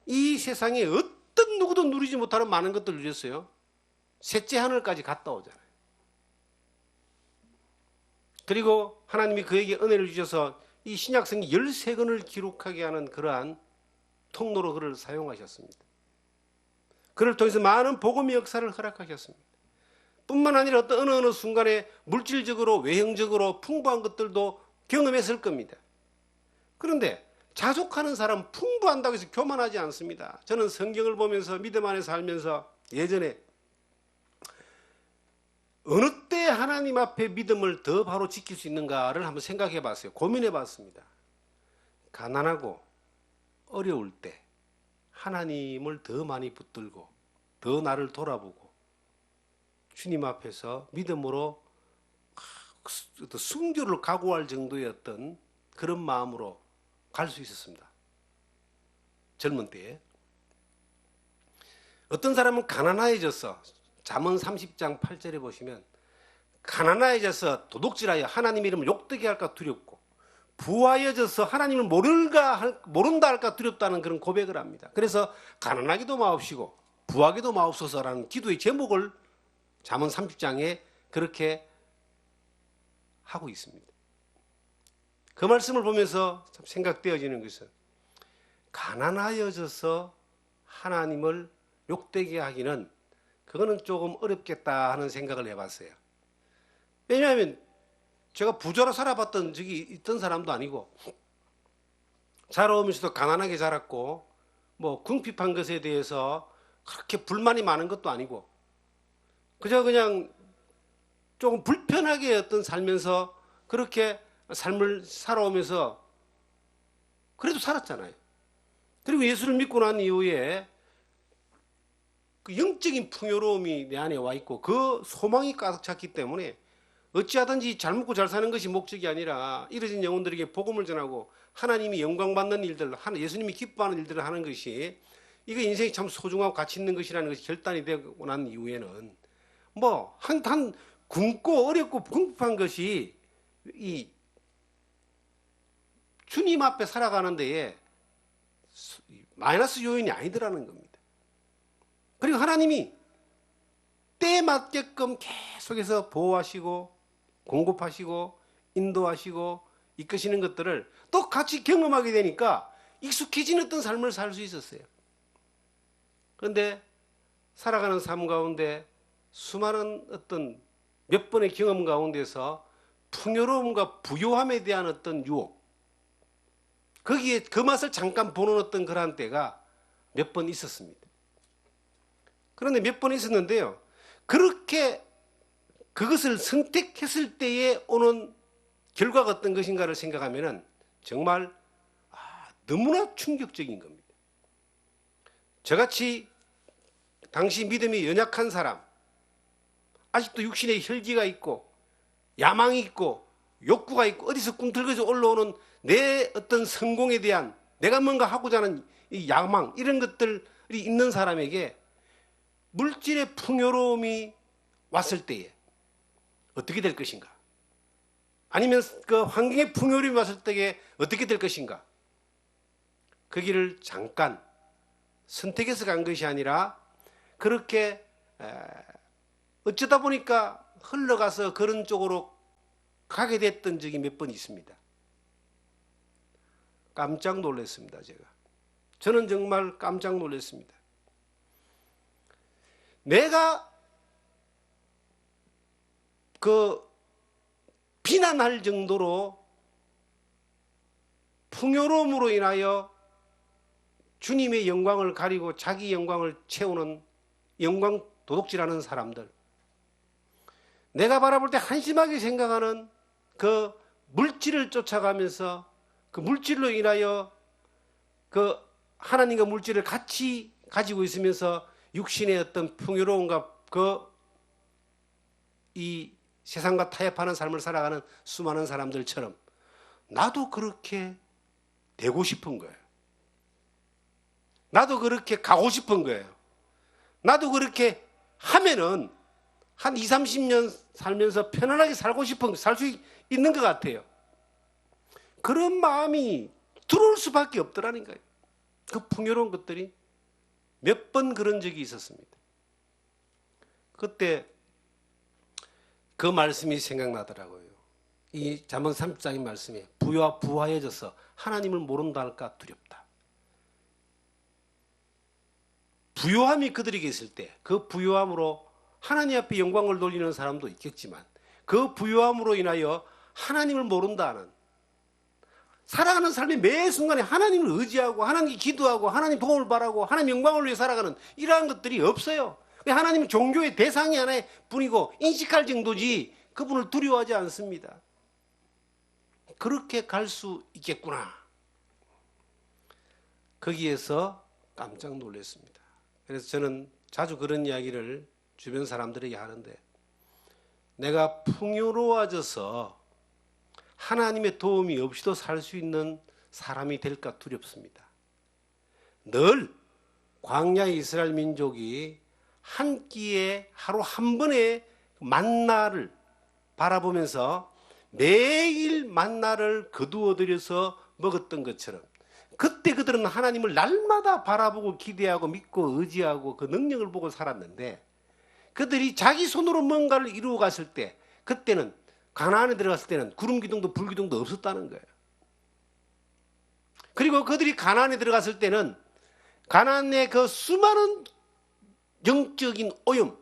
이 세상에 어떤 누구도 누리지 못하는 많은 것들을 누렸어요. 셋째 하늘까지 갔다 오잖아요. 그리고 하나님이 그에게 은혜를 주셔서 이 신약성기 13권을 기록하게 하는 그러한 통로로 그를 사용하셨습니다. 그를 통해서 많은 복음의 역사를 허락하셨습니다. 뿐만 아니라 어느 순간에 물질적으로 외형적으로 풍부한 것들도 경험했을 겁니다. 그런데 자족하는 사람은 풍부한다고 해서 교만하지 않습니다. 저는 성경을 보면서 믿음 안에 살면서 예전에 어느 때 하나님 앞에 믿음을 더 바로 지킬 수 있는가를 한번 생각해 봤어요. 고민해 봤습니다. 가난하고 어려울 때 하나님을 더 많이 붙들고 더 나를 돌아보고 주님 앞에서 믿음으로 순교를 각오할 정도의 어떤 그런 마음으로 갈 수 있었습니다. 젊은 때에. 어떤 사람은 가난해져서 잠언 30장 8절에 보시면 가난해져서 도둑질하여 하나님 이름을 욕되게 할까 두렵고 부하여져서 하나님을 모른다 할까 두렵다는 그런 고백을 합니다. 그래서 가난하기도 마옵시고 부하기도 마옵소서라는 기도의 제목을 잠언 30장에 그렇게 하고 있습니다. 그 말씀을 보면서 참 생각되어지는 것은 가난하여져서 하나님을 욕되게 하기는 그거는 조금 어렵겠다 하는 생각을 해봤어요. 왜냐하면 제가 부자로 살아봤던 적이 있던 사람도 아니고 자라오면서도 가난하게 자랐고 궁핍한 것에 대해서 그렇게 불만이 많은 것도 아니고 그냥 조금 불편하게 어떤 살면서 그렇게 삶을 살아오면서 그래도 살았잖아요. 그리고 예수를 믿고 난 이후에 그 영적인 풍요로움이 내 안에 와 있고 그 소망이 가득 찼기 때문에 어찌하든지 잘 먹고 잘 사는 것이 목적이 아니라 잃어진 영혼들에게 복음을 전하고 하나님이 영광받는 일들, 예수님이 기뻐하는 일들을 하는 것이 이거 인생이 참 소중하고 가치 있는 것이라는 것이 결단이 되고 난 이후에는 한 굶고 어렵고 궁핍한 것이 이 주님 앞에 살아가는 데에 마이너스 요인이 아니더라는 겁니다. 그리고 하나님이 때에 맞게끔 계속해서 보호하시고 공급하시고 인도하시고 이끄시는 것들을 또 같이 경험하게 되니까 익숙해진 어떤 삶을 살 수 있었어요. 그런데 살아가는 삶 가운데 수많은 어떤 몇 번의 경험 가운데서 풍요로움과 부요함에 대한 어떤 유혹, 거기에 그 맛을 잠깐 보는 어떤 그러한 때가 몇 번 있었습니다. 그런데 몇 번 있었는데요, 그렇게 그것을 선택했을 때에 오는 결과가 어떤 것인가를 생각하면 정말 너무나 충격적인 겁니다. 저같이 당시 믿음이 연약한 사람, 아직도 육신에 혈기가 있고 야망이 있고 욕구가 있고 어디서 꿈틀거려서 올라오는 내 어떤 성공에 대한 내가 뭔가 하고자 하는 이 야망, 이런 것들이 있는 사람에게 물질의 풍요로움이 왔을 때에 어떻게 될 것인가? 아니면 그 환경의 풍요로움이 왔을 때에 어떻게 될 것인가? 그 길을 잠깐 선택해서 간 것이 아니라 그렇게 어쩌다 보니까 흘러가서 그런 쪽으로 가게 됐던 적이 몇 번 있습니다. 깜짝 놀랐습니다, 제가. 저는 정말 깜짝 놀랐습니다. 내가 비난할 정도로 풍요로움으로 인하여 주님의 영광을 가리고 자기 영광을 채우는 영광 도둑질하는 사람들, 내가 바라볼 때 한심하게 생각하는 그 물질을 쫓아가면서 그 물질로 인하여 그 하나님과 물질을 같이 가지고 있으면서 육신의 어떤 풍요로움과 이 세상과 타협하는 삶을 살아가는 수많은 사람들처럼 나도 그렇게 되고 싶은 거예요. 나도 그렇게 가고 싶은 거예요. 나도 그렇게 하면은 한 20, 30년 살면서 편안하게 살고 싶은, 살 수 있는 것 같아요. 그런 마음이 들어올 수밖에 없더라는 거예요. 그 풍요로운 것들이 몇 번 그런 적이 있었습니다. 그때 그 말씀이 생각나더라고요. 이 잠언 30장의 말씀에 부하여져서 하나님을 모른다 할까 두렵다. 부요함이 그들에게 있을 때 그 부요함으로 하나님 앞에 영광을 돌리는 사람도 있겠지만 그 부요함으로 인하여 하나님을 모른다는, 살아가는 삶의 매 순간에 하나님을 의지하고 하나님께 기도하고 하나님 도움을 바라고 하나님 영광을 위해 살아가는 이러한 것들이 없어요. 하나님은 종교의 대상이 하나의 뿐이고 인식할 정도지 그분을 두려워하지 않습니다. 그렇게 갈 수 있겠구나. 거기에서 깜짝 놀랐습니다. 그래서 저는 자주 그런 이야기를 주변 사람들에게 하는데, 내가 풍요로워져서 하나님의 도움이 없이도 살 수 있는 사람이 될까 두렵습니다. 늘 광야의 이스라엘 민족이 한 끼에 하루 한 번의 만나를 바라보면서 매일 만나를 거두어 들여서 먹었던 것처럼, 그때 그들은 하나님을 날마다 바라보고 기대하고 믿고 의지하고 그 능력을 보고 살았는데, 그들이 자기 손으로 뭔가를 이루어 갔을 때, 그때는 가나안에 들어갔을 때는 구름 기둥도 불 기둥도 없었다는 거예요. 그리고 그들이 가나안에 들어갔을 때는 가나안의 그 수많은 영적인 오염,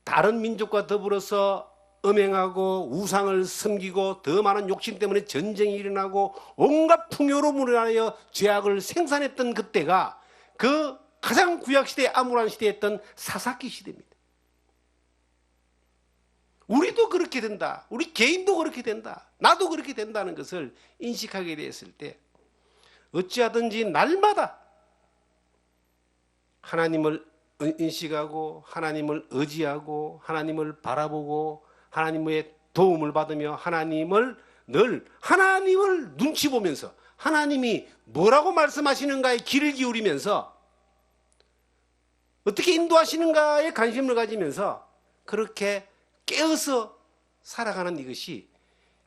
다른 민족과 더불어서 음행하고 우상을 섬기고 더 많은 욕심 때문에 전쟁이 일어나고 온갖 풍요로움으로 인하여 죄악을 생산했던 그때가 그 가장 구약시대의 암울한 시대였던 사사기 시대입니다. 우리도 그렇게 된다. 우리 개인도 그렇게 된다. 나도 그렇게 된다는 것을 인식하게 되었을 때 어찌하든지 날마다 하나님을 인식하고 하나님을 의지하고 하나님을 바라보고 하나님의 도움을 받으며 하나님을 눈치 보면서 하나님이 뭐라고 말씀하시는가에 귀를 기울이면서 어떻게 인도하시는가에 관심을 가지면서 그렇게 깨어서 살아가는 이것이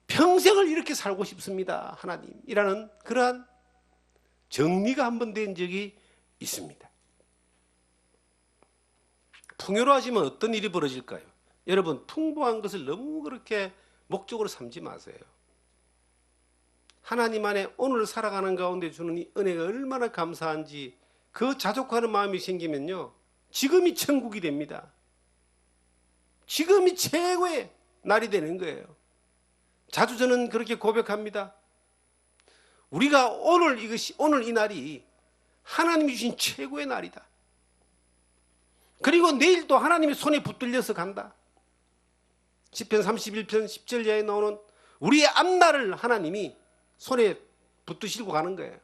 평생을 이렇게 살고 싶습니다, 하나님이라는 그러한 정리가 한번 된 적이 있습니다. 풍요로워지면 어떤 일이 벌어질까요? 여러분, 풍부한 것을 너무 그렇게 목적으로 삼지 마세요. 하나님 안에 오늘 살아가는 가운데 주는 이 은혜가 얼마나 감사한지 그 자족하는 마음이 생기면요, 지금이 천국이 됩니다. 지금이 최고의 날이 되는 거예요. 자주 저는 그렇게 고백합니다. 우리가 오늘 이 날이 하나님이 주신 최고의 날이다. 그리고 내일도 하나님의 손에 붙들려서 간다. 시편 31편 10절 이하에 나오는 우리의 앞날을 하나님이 손에 붙드시고 가는 거예요.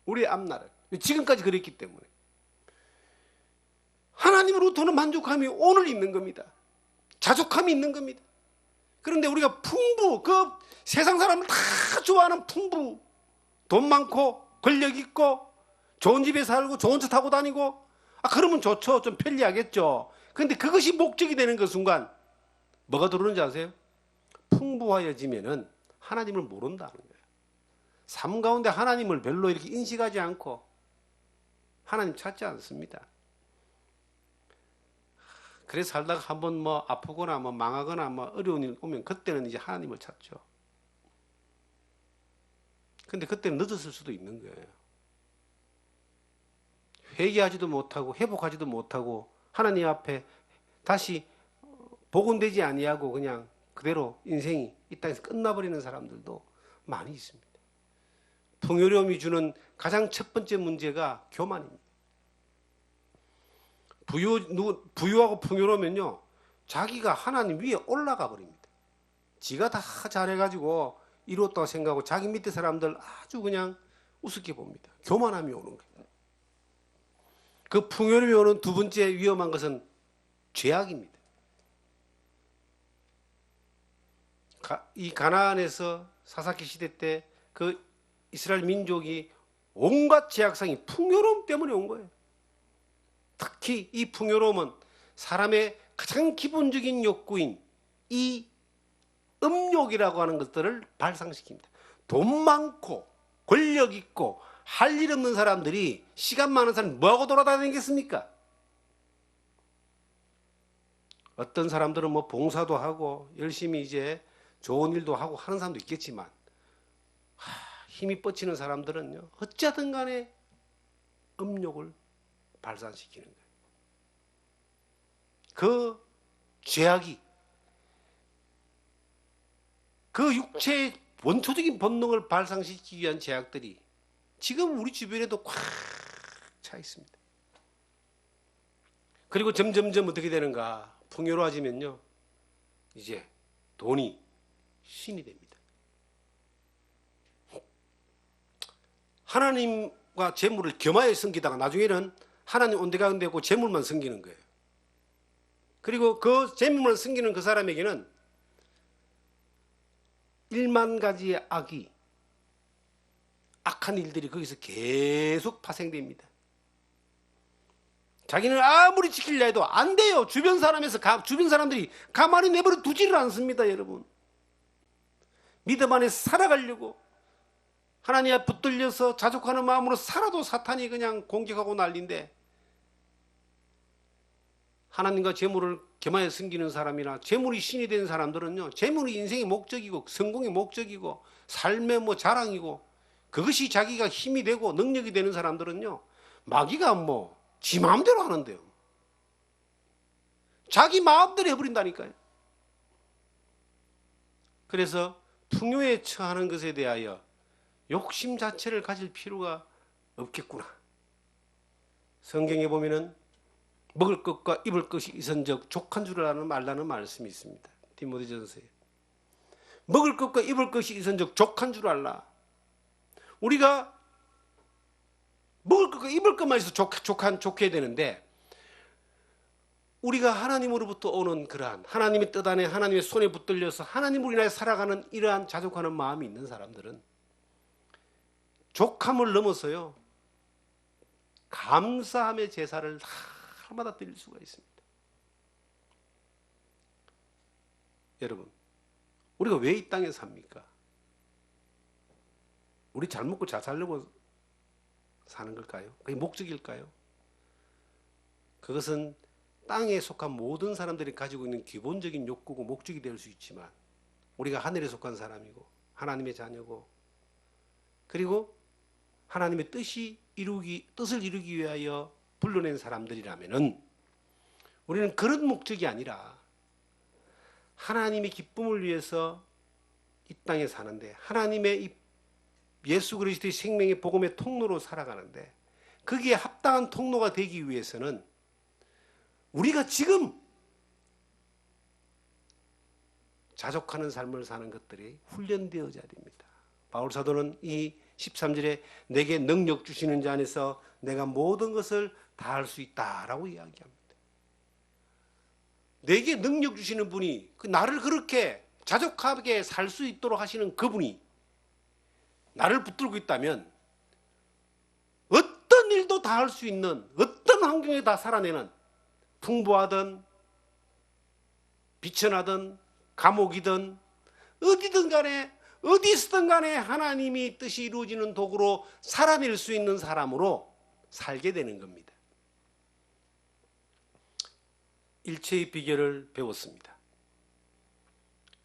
우리의 앞날을. 지금까지 그랬기 때문에. 하나님으로부터는 만족함이 오늘 있는 겁니다. 자족함이 있는 겁니다. 그런데 우리가 풍부, 그 세상 사람을 다 좋아하는 풍부, 돈 많고 권력 있고 좋은 집에 살고 좋은 차 타고 다니고, 그러면 좋죠. 좀 편리하겠죠. 그런데 그것이 목적이 되는 그 순간 뭐가 들어오는지 아세요? 풍부하여지면은 하나님을 모른다는 거예요. 삶 가운데 하나님을 별로 이렇게 인식하지 않고 하나님 찾지 않습니다. 그래서 살다가 한번 뭐 아프거나 뭐 망하거나 뭐 어려운 일 오면 그때는 이제 하나님을 찾죠. 근데 그때는 늦었을 수도 있는 거예요. 회개하지도 못하고 회복하지도 못하고 하나님 앞에 다시 복원되지 아니하고 그냥 그대로 인생이 이 땅에서 끝나버리는 사람들도 많이 있습니다. 풍요로움이 주는 가장 첫 번째 문제가 교만입니다. 부유하고 풍요로우면요, 자기가 하나님 위에 올라가 버립니다. 지가 다 잘해가지고 이뤘다고 생각하고 자기 밑에 사람들 아주 그냥 우습게 봅니다. 교만함이 오는 거예요. 그 풍요로움이 오는 두 번째 위험한 것은 죄악입니다. 이 가나안에서 사사기 시대 때 그 이스라엘 민족이 온갖 죄악상이 풍요로움 때문에 온 거예요. 특히 이 풍요로움은 사람의 가장 기본적인 욕구인 이 음욕이라고 하는 것들을 발상시킵니다. 돈 많고 권력 있고 할 일 없는 사람들이, 시간 많은 사람이 뭐하고 돌아다니겠습니까? 어떤 사람들은 뭐 봉사도 하고 열심히 이제 좋은 일도 하고 하는 사람도 있겠지만, 힘이 뻗치는 사람들은요, 어찌하든 간에 음욕을 발산시키는 거예요. 그 죄악이, 그 육체의 원초적인 본능을 발상시키기 위한 죄악들이 지금 우리 주변에도 꽉 차 있습니다. 그리고 점점점 어떻게 되는가? 풍요로워지면요, 이제 돈이 신이 됩니다. 하나님과 재물을 겸하여 섬기다가 나중에는 하나님 온데가 안 되고 재물만 섬기는 거예요. 그리고 그 재물만 섬기는 그 사람에게는 1만 가지의 악한 일들이 거기서 계속 파생됩니다. 자기는 아무리 지키려 해도 안 돼요. 주변 사람들이 가만히 내버려 두지를 않습니다, 여러분. 믿음 안에 살아가려고 하나님 앞에 붙들려서 자족하는 마음으로 살아도 사탄이 그냥 공격하고 난리인데, 하나님과 재물을 겸하여 섬기는 사람이나 재물이 신이 된 사람들은요, 재물이 인생의 목적이고 성공의 목적이고 삶의 뭐 자랑이고 그것이 자기가 힘이 되고 능력이 되는 사람들은요, 마귀가 뭐 지 마음대로 하는데요. 자기 마음대로 해버린다니까요. 그래서 풍요에 처하는 것에 대하여 욕심 자체를 가질 필요가 없겠구나. 성경에 보면은 먹을 것과 입을 것이 있은즉 족한 줄 알라는 말씀이 있습니다. 디모데전서에. 먹을 것과 입을 것이 있은즉 족한 줄 알라. 우리가 먹을 것과 입을 것만 있어 좋게 되는데, 우리가 하나님으로부터 오는 그러한 하나님의 뜻 안에 하나님의 손에 붙들려서 하나님으로 인하여 살아가는 이러한 자족하는 마음이 있는 사람들은 족함을 넘어서요, 감사함의 제사를 날마다 드릴 수가 있습니다. 여러분, 우리가 왜 이 땅에 삽니까? 우리 잘 먹고 잘 살려고 사는 걸까요? 그게 목적일까요? 그것은 땅에 속한 모든 사람들이 가지고 있는 기본적인 욕구고 목적이 될 수 있지만, 우리가 하늘에 속한 사람이고 하나님의 자녀고, 그리고 하나님의 뜻을 이루기 위하여 불러낸 사람들이라면은 우리는 그런 목적이 아니라 하나님의 기쁨을 위해서 이 땅에 사는데, 하나님의 이 예수 그리스도의 생명의 복음의 통로로 살아가는데, 거기에 합당한 통로가 되기 위해서는 우리가 지금 자족하는 삶을 사는 것들이 훈련되어져야 됩니다. 바울 사도는 이 13절에 내게 능력 주시는 자 안에서 내가 모든 것을 다 할 수 있다라고 이야기합니다. 내게 능력 주시는 분이, 나를 그렇게 자족하게 살 수 있도록 하시는 그분이 나를 붙들고 있다면 어떤 일도 다 할 수 있는, 어떤 환경에 다 살아내는, 풍부하든 비천하든 감옥이든 어디든 간에, 어디 있든 간에 하나님이 뜻이 이루어지는 도구로 살아낼 수 있는 사람으로 살게 되는 겁니다. 일체의 비결을 배웠습니다.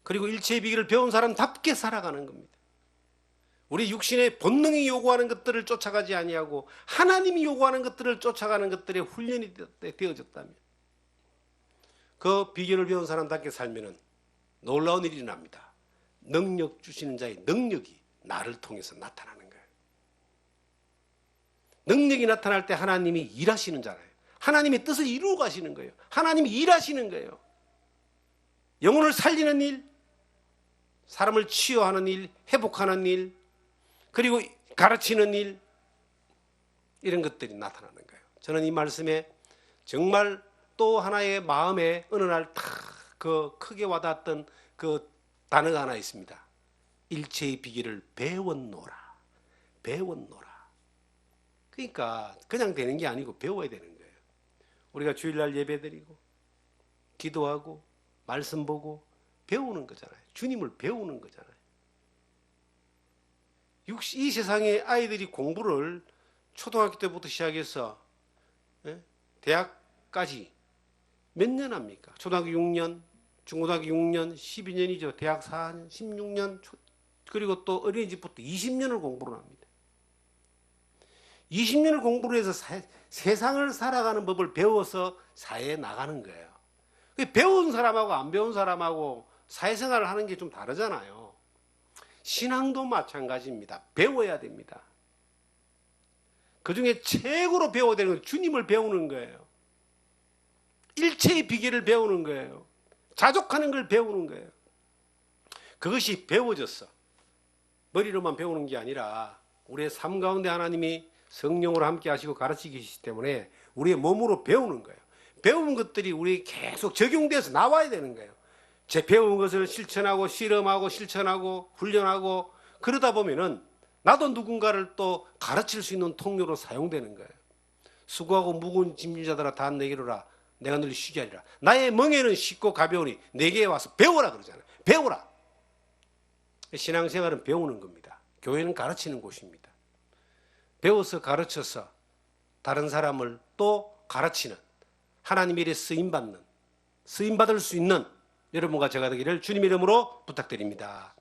그리고 일체의 비결을 배운 사람답게 살아가는 겁니다. 우리 육신의 본능이 요구하는 것들을 쫓아가지 아니하고 하나님이 요구하는 것들을 쫓아가는 것들에 훈련이 되어졌다면, 그 비결을 배운 사람답게 살면은 놀라운 일이 납니다. 능력 주시는 자의 능력이 나를 통해서 나타나는 거예요. 능력이 나타날 때 하나님이 일하시는 자예요. 하나님의 뜻을 이루어 가시는 거예요. 하나님이 일하시는 거예요. 영혼을 살리는 일, 사람을 치유하는 일, 회복하는 일, 그리고 가르치는 일, 이런 것들이 나타나는 거예요. 저는 이 말씀에 정말 또 하나의 마음에 어느 날 그 크게 와닿았던 그 단어가 하나 있습니다. 일체의 비결을 배웠노라. 배웠노라. 그러니까 그냥 되는 게 아니고 배워야 되는 거예요. 우리가 주일날 예배드리고 기도하고 말씀 보고 배우는 거잖아요. 주님을 배우는 거잖아요. 이 세상에 아이들이 공부를 초등학교 때부터 시작해서 대학까지 몇 년 합니까? 초등학교 6년, 중고등학교 6년, 12년이죠. 대학 4년, 16년, 그리고 또 어린이집부터 20년을 공부를 합니다. 20년을 공부를 해서 세상을 살아가는 법을 배워서 사회에 나가는 거예요. 배운 사람하고 안 배운 사람하고 사회생활을 하는 게 좀 다르잖아요. 신앙도 마찬가지입니다. 배워야 됩니다. 그중에 최고로 배워야 되는 건 주님을 배우는 거예요. 일체의 비결을 배우는 거예요. 자족하는 걸 배우는 거예요. 그것이 배워졌어. 머리로만 배우는 게 아니라 우리의 삶 가운데 하나님이 성령으로 함께 하시고 가르치기 계시기 때문에 우리의 몸으로 배우는 거예요. 배운 것들이 우리 계속 적용돼서 나와야 되는 거예요. 제 배운 것을 실천하고 실험하고 실천하고 훈련하고 그러다 보면은 나도 누군가를 또 가르칠 수 있는 통로로 사용되는 거예요. 수고하고 무거운 짐진 자들아 다 내게로라. 내가 너를 쉬게 하리라. 나의 멍에는 쉽고 가벼우니 내게 와서 배워라 그러잖아요. 배워라. 신앙생활은 배우는 겁니다. 교회는 가르치는 곳입니다. 배워서 가르쳐서 다른 사람을 또 가르치는, 하나님의 일에 쓰임받을 수 있는 여러분과 제가 되기를 주님 이름으로 부탁드립니다.